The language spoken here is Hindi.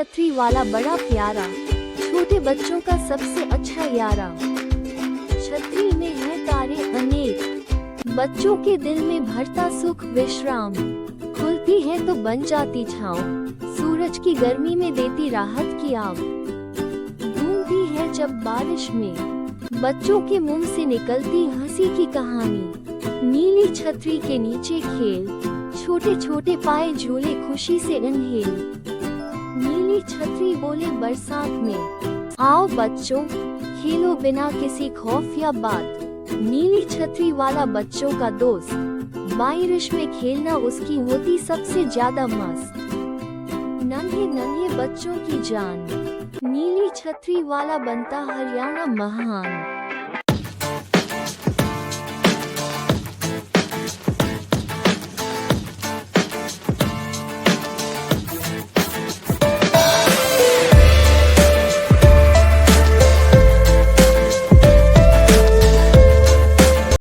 छतरी वाला बड़ा प्यारा, छोटे बच्चों का सबसे अच्छा यारा। छतरी में है तारे अनेक, बच्चों के दिल में भरता सुख विश्राम। खुलती है तो बन जाती छाँव, सूरज की गर्मी में देती राहत की आग। घूमती है जब बारिश में, बच्चों के मुंह से निकलती हंसी की कहानी। नीली छतरी के नीचे खेल, छोटे छोटे पाए झूले खुशी से इन्हेल। नीली छतरी बोले बरसात में, आओ बच्चों खेलो बिना किसी खौफ या बात। नीली छतरी वाला बच्चों का दोस्त, बारिश में खेलना उसकी होती सबसे ज्यादा मस्त। नन्हे नन्हे बच्चों की जान, नीली छतरी वाला बनता हरियाणा महान।